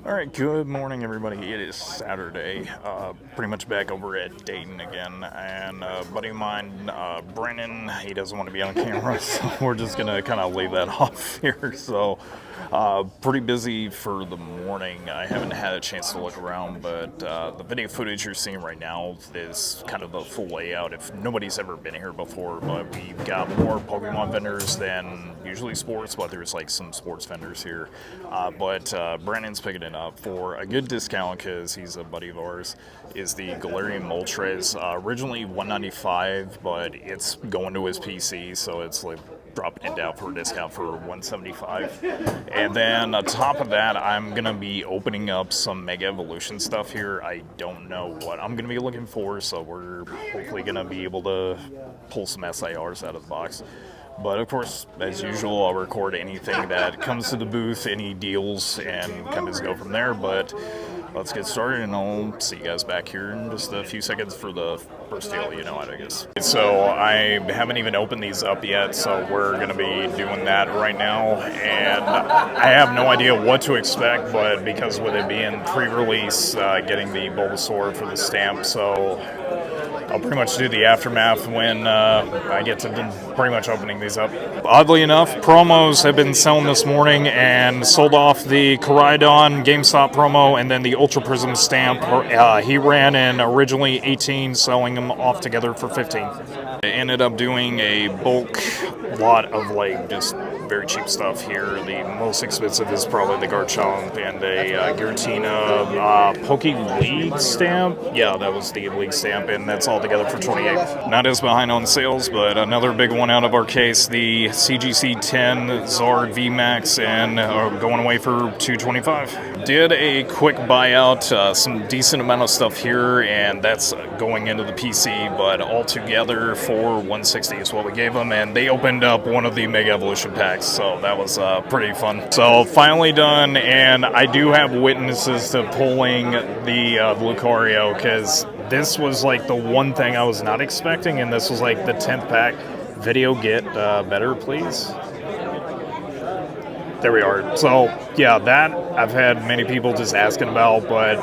Alright, good morning everybody. It is Saturday. Pretty much back over at Dayton again. And a buddy of mine, Brennan, he doesn't want to be on camera, so we're just going to kind of leave that off here. So, pretty busy for the morning. I haven't had a chance to look around, but the video footage you're seeing right now is kind of the full layout. If nobody's ever been here before, but we've got more Pokemon vendors than usually sports, but there's like some sports vendors here. But Brandon's picking it up for a good discount because he's a buddy of ours. Is the Galarian Moltres, originally $195, but it's going to his PC, so it's like dropping it down for a discount for $175. And then on top of that, I'm gonna be opening up some Mega Evolution stuff here. I don't know what I'm gonna be looking for, so we're hopefully gonna be able to pull some SIRs out of the box. But of course, as usual, I'll record anything that comes to the booth, any deals, and kind of just go from there. But let's get started, and I'll see you guys back here in just a few seconds for the first deal, you know it, I guess. So I haven't even opened these up yet, so we're going to be doing that right now. And I have no idea what to expect, but because with it being pre-release, getting the Bulbasaur for the stamp, so I'll pretty much do the aftermath when I get to pretty much opening these up. Oddly enough, promos have been selling this morning and sold off the Koraidon GameStop promo and then the Ultra Prism stamp. He ran in originally 18, selling them off together for 15. I ended up doing a bulk lot of like just very cheap stuff here. The most expensive is probably the Garchomp and a Giratina Poke League stamp. Yeah, that was the League stamp, and that's all together for 28. Not as behind on sales, but another big one out of our case, the CGC 10 Zard VMAX, and going away for 225. Did a quick buyout, some decent amount of stuff here, and that's going into the PC, but all together for 160 is what we gave them, and they opened up one of the Mega Evolution packs, so that was pretty fun. So finally done, and I do have witnesses to pulling the Lucario, because this was like the one thing I was not expecting, and this was like the 10th pack. Video get better, please. There we are. So, yeah, that I've had many people just asking about, but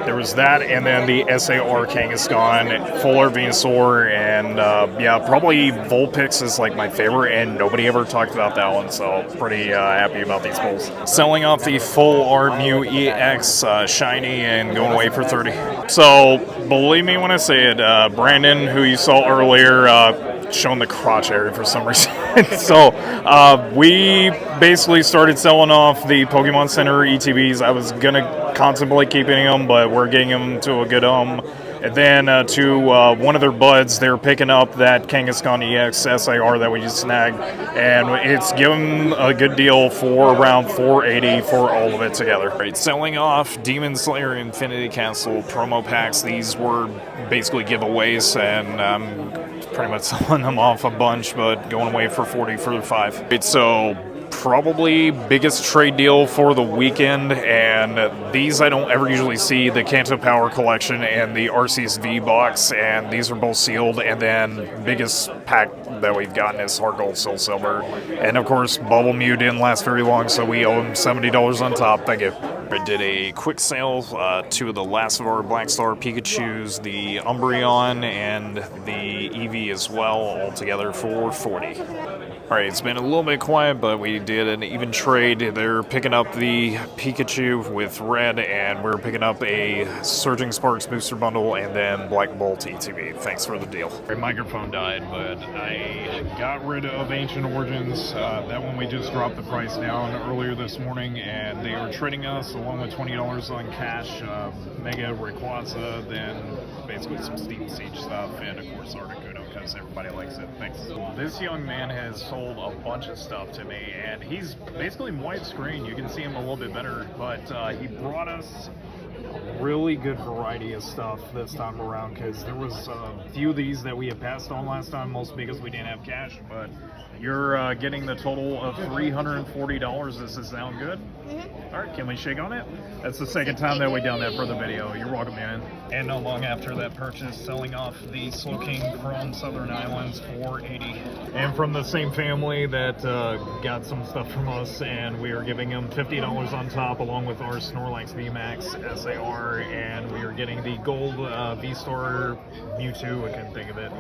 there was that, and then the SAR Kangaskhan, Full Art Venusaur, and yeah, probably Vulpix is like my favorite, and nobody ever talked about that one, so pretty happy about these pulls. Selling off the Full Art Mew EX Shiny and going away for 30. So, believe me when I say it, Brandon, who you saw earlier, showing the crotch area for some reason. So we basically started selling off the Pokemon Center ETBs. I was gonna contemplate keeping them, but we're getting them to a good home. And then to one of their buds, they're picking up that Kangaskhan EX SIR that we just snagged, and it's given a good deal for around $480 for all of it together. Right, selling off Demon Slayer Infinity Castle promo packs. These were basically giveaways, and pretty much selling them off a bunch, but going away for 40 for 5. It's so probably biggest trade deal for the weekend, and these I don't ever usually see, the Kanto Power Collection and the Arceus V box, and these are both sealed, and then biggest pack that we've gotten is Heart Gold, Soul Silver, and of course Bubble Mew didn't last very long, so we owe him $70 on top. Thank you. I did a quick sale, two of the last of our Black Star Pikachus, the Umbreon and the Eevee as well, all together for 40. Alright, it's been a little bit quiet, but we did an even trade. They're picking up the Pikachu with Red, and we're picking up a Surging Sparks booster bundle, and then Black Bolt ETB. Thanks for the deal. My microphone died, but I got rid of Ancient Origins. That one we just dropped the price down earlier this morning, and they are trading us along with $20 on cash, Mega Rayquaza, then basically some Steam Siege stuff, and of course Articuno, because everybody likes it. Thanks. This young man has sold a bunch of stuff to me, and he's basically widescreen. You can see him a little bit better, but he brought us a really good variety of stuff this time around, because there was a few of these that we had passed on last time, mostly because we didn't have cash, but you're getting the total of $340. Does this sound good? All right, can we shake on it? That's the second time that we done that for the video. You're welcome, man. And not long after that purchase, selling off the Slow King from Southern Islands for $80. And from the same family that got some stuff from us, and we are giving them $50 on top, along with our Snorlax VMAX SAR, and we are getting the gold V-Star Mewtwo, I can't think of it,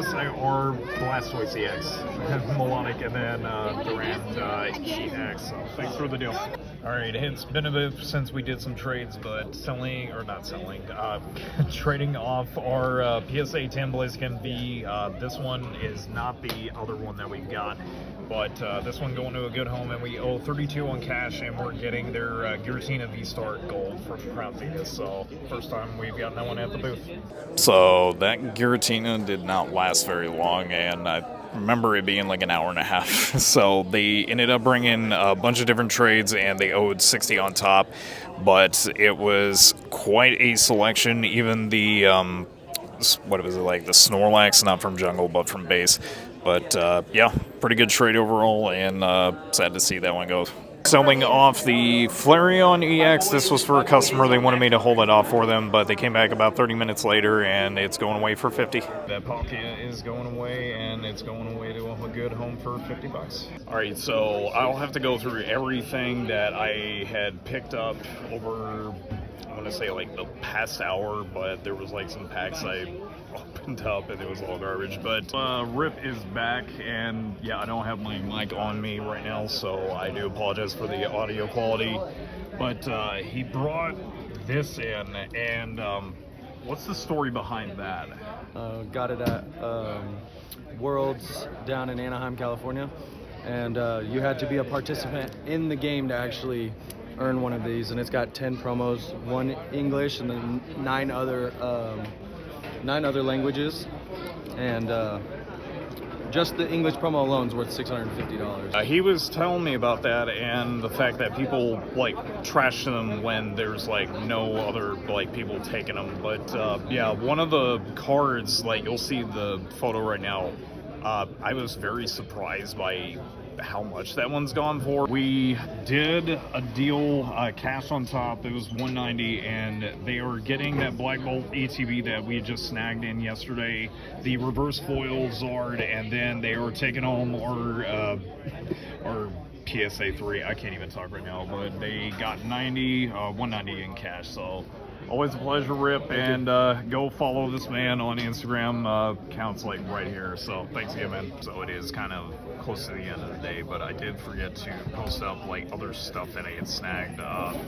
SAR Blastoise EX, Melodic, and then Durant EX. So thanks for the deal. All right, it's been a bit since we did some trades, but trading off our PSA 10 Blaziken V. This one is not the other one that we got, but this one going to a good home, and we owe 32 on cash, and we're getting their Giratina V-Star Gold from Crown Venus. So first time we've gotten that one at the booth. So that Giratina did not last very long, and I remember it being like an hour and a half. So they ended up bringing a bunch of different trades, and they owed 60 on top, but it was quite a selection. Even the what was it, like the Snorlax, not from Jungle but from base, but yeah, pretty good trade overall, and sad to see that one go. Selling off the Flareon EX. This was for a customer. They wanted me to hold it off for them, but they came back about 30 minutes later, and it's going away for 50. That Palkia is going away, and it's going away to a good home for 50 bucks. All right, so I'll have to go through everything that I had picked up over, I want to say like the past hour, but there was like some packs I opened up and it was all garbage. But Rip is back, and yeah, I don't have my mic on me right now, so I do apologize for the audio quality. But he brought this in, and what's the story behind that? Got it at Worlds down in Anaheim, California, and you had to be a participant in the game to actually earn one of these, and it's got 10 promos, 1 English, and then 9 other languages, and just the English promo alone is worth $650. He was telling me about that, and the fact that people like trash them when there's like no other like people taking them. But yeah, one of the cards, like you'll see the photo right now, I was very surprised by how much that one's gone for. We did a deal, cash on top. It was $190, and they are getting that Black Bolt ATV that we just snagged in yesterday, the reverse foil Zard, and then they are taking home our PSA 3. I can't even talk right now, but they got 190 in cash. So always a pleasure, Rip, and go follow this man on Instagram. Accounts like right here. So thanks again, man. So it is kind of close to the end of the day, but I did forget to post up like other stuff that I had snagged.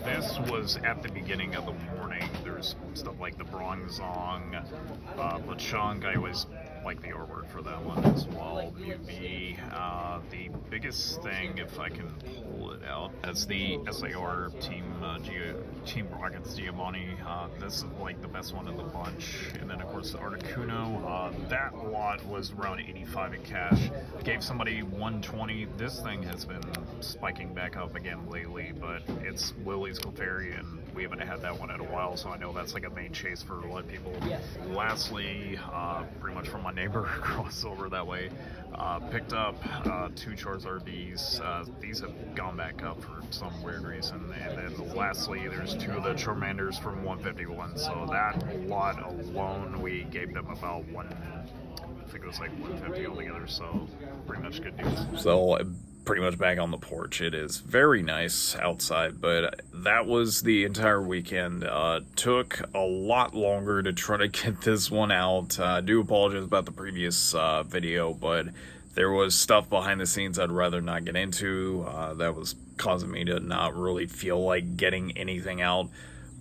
This was at the beginning of the morning. There's stuff like the Bronzong, Lechonk. I always like the artwork for that one as well. UV. The biggest thing, if I can pull it out, that's the SAR Team Rockets Giovanni. This is like the best one of the bunch. And then of course the Articuno. That lot was around 85 in cash. Gave somebody 120. This thing has been spiking back up again lately, but it's Willie's Clefairy, and we haven't had that one in a while, so I know that's like a main chase for a lot of people. Yes. Lastly, pretty much from my neighbor across over that way, picked up 2 Charizard Bs. These have gone back up for some weird reason. And then lastly, there's 2 of the Charmanders from 151. So that lot alone, we gave them about I think it was like 150 altogether. So pretty much good deals. So pretty much back on the porch. It is very nice outside, but that was the entire weekend. Took a lot longer to try to get this one out. I do apologize about the previous video, but there was stuff behind the scenes I'd rather not get into that was causing me to not really feel like getting anything out.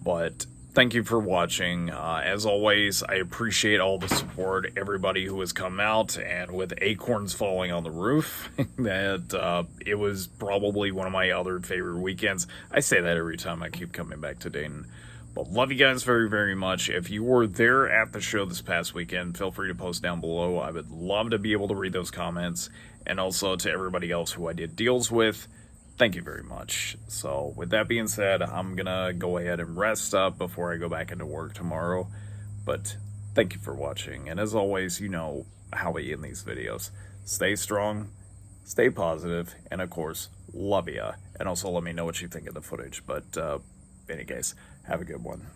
But thank you for watching. As always, I appreciate all the support, everybody who has come out, and with acorns falling on the roof, that it was probably one of my other favorite weekends. I say that every time I keep coming back to Dayton. But love you guys very, very much. If you were there at the show this past weekend, feel free to post down below. I would love to be able to read those comments. And also to everybody else who I did deals with, thank you very much. So with that being said, I'm gonna go ahead and rest up before I go back into work tomorrow. But thank you for watching. And as always, you know how we end these videos. Stay strong, stay positive, and of course, love ya. And also let me know what you think of the footage. But in any case, have a good one.